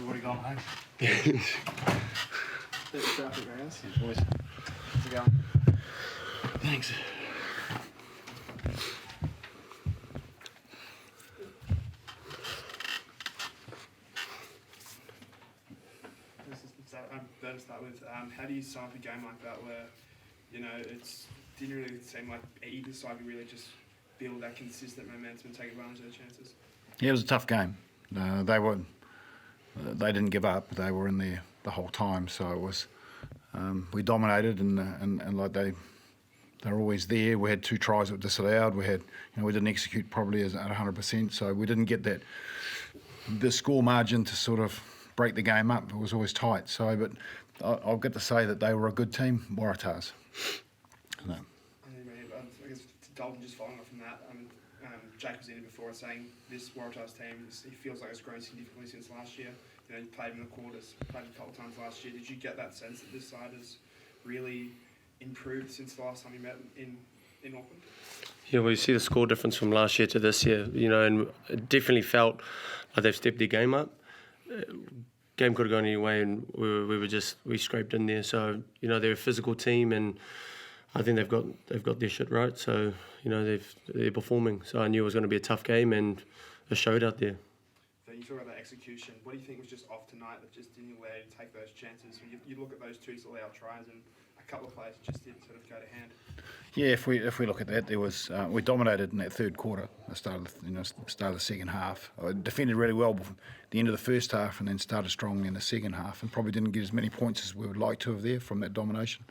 We've already gone home. Bit of traffic, guys. Cheers, boys. How's it going? Thanks. I'm going to start with, how do you start a game like that where, you know, didn't really seem like either side could really just build that consistent momentum and take advantage of their chances? Yeah, it was a tough game. They didn't give up. They were in there the whole time. So it was we dominated and like they're always there. We had 2 tries that were disallowed. We didn't execute probably at 100%. So we didn't get the score margin to sort of break the game up. It was always tight. So, but I'll get to say that they were a good team, Waratahs. No. I guess Dalton, just following up from that, Jake was in it before saying this Waratahs team, he feels like it's grown significantly since last year. You know, he played in the quarters, played a couple of times last year. Did you get that sense that this side has really improved since the last time you met in Auckland? Yeah, well, you see the score difference from last year to this year, you know, and it definitely felt like they've stepped their game up. Game could have gone any way, and we scraped in there. So, you know, they're a physical team, and I think they've got their shit right. So, you know, they're performing. So I knew it was going to be a tough game, and it showed out there. So you talk about that execution. What do you think was just off tonight that just didn't allow you to take those chances? You look at those 2 allowed tries, and a couple of plays just didn't sort of go to hand. Yeah, if we look at that, there was we dominated in that third quarter. The start of the second half. I defended really well at the end of the first half, and then started strongly in the second half, and probably didn't get as many points as we would like to have there from that domination.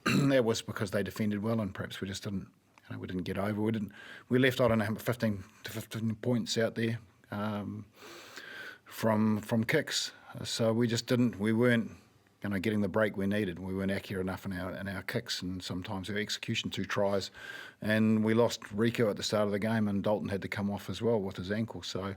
That was because they defended well, and perhaps we just didn't. We didn't get over. We left, I don't know, 15 points out there from kicks. So we just didn't. We weren't. Getting the break we needed. We weren't accurate enough in our kicks, and sometimes our execution, 2 tries. And we lost Rico at the start of the game, and Dalton had to come off as well with his ankle. So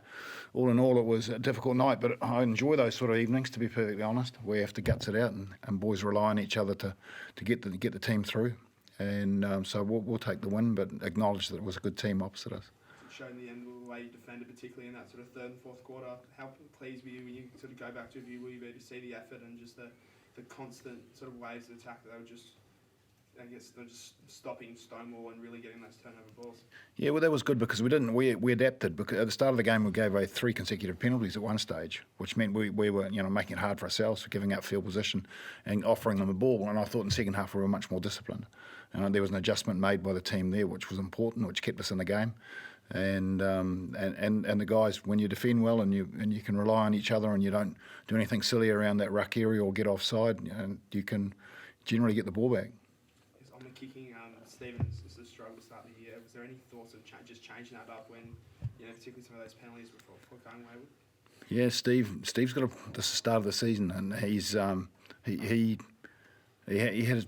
all in all, it was a difficult night, but I enjoy those sort of evenings, to be perfectly honest. We have to guts it out, and boys rely on each other to get the team through. And so we'll take the win, but acknowledge that it was a good team opposite us. Showing the end of the way you defended, particularly in that sort of third and fourth quarter. How pleased were you when you sort of go back to a view where you were to see the effort and just the constant sort of ways of attack that they were just, I guess, they're just stopping Stonewall and really getting those turnover balls? Yeah, well, that was good because we adapted. Because at the start of the game, we gave away 3 consecutive penalties at one stage, which meant we were making it hard for ourselves for giving up field position and offering them the ball. And I thought in the second half we were much more disciplined. There was an adjustment made by the team there, which was important, which kept us in the game. And the guys, when you defend well and you can rely on each other and you don't do anything silly around that ruck area or get offside, you can generally get the ball back. On the kicking, Stevens is a struggle to start the year. Was there any thoughts of just changing that up when, particularly some of those penalties before going wayward? Yeah, Steve's got this is the start of the season, and he's he had.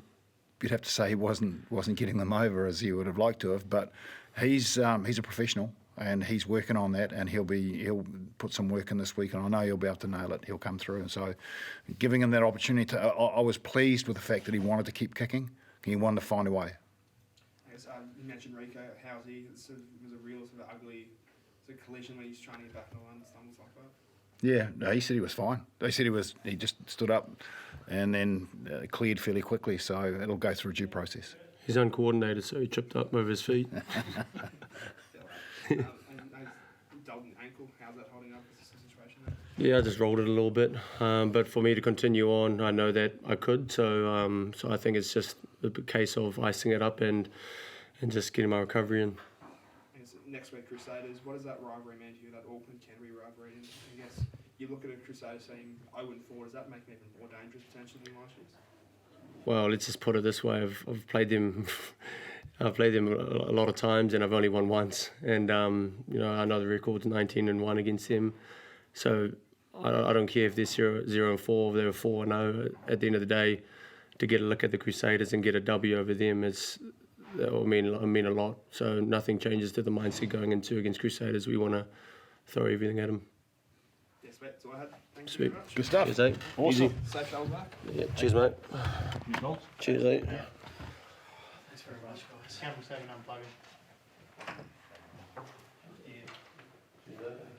You'd have to say he wasn't getting them over as he would have liked to have, but he's a professional and he's working on that, and he'll put some work in this week, and I know he'll be able to nail it. He'll come through, and so giving him that opportunity I was pleased with the fact that he wanted to keep kicking. He wanted to find a way. I guess, you mentioned Rico. How's he? It was a real sort of ugly collision when he's trying to get back in the line and stumbles like that. Yeah, no, he said he was fine. They said he just stood up and then cleared fairly quickly, so it'll go through a due process. He's uncoordinated, so he tripped up over his feet. Dalton ankle, how's that holding up? Is this the situation? Yeah, I just rolled it a little bit, but for me to continue on, I know that I could, so I think it's just a case of icing it up and just getting my recovery in. Next week, Crusaders. What does that rivalry mean to you, that Auckland-Canterbury rivalry? And I guess you look at a Crusaders team 0-4, does that make them even more dangerous potentially than last year's? Well, let's just put it this way: I've played them, a lot of times, and I've only won once. And I know the record's 19-1 against them. So I don't care if they're 0-4, or they're 4-0. At the end of the day, to get a look at the Crusaders and get a W over them that will mean a lot. So nothing changes to the mindset going into against Crusaders. We want to throw everything at them. Yes, mate. That's all I had. Thanks Sweet. very much. Good stuff. Cheers, mate. Awesome. Easy. Safe travels back. Yeah, cheers, mate. Cheers, mate. Thanks very much, guys. Campbell's having unplugging.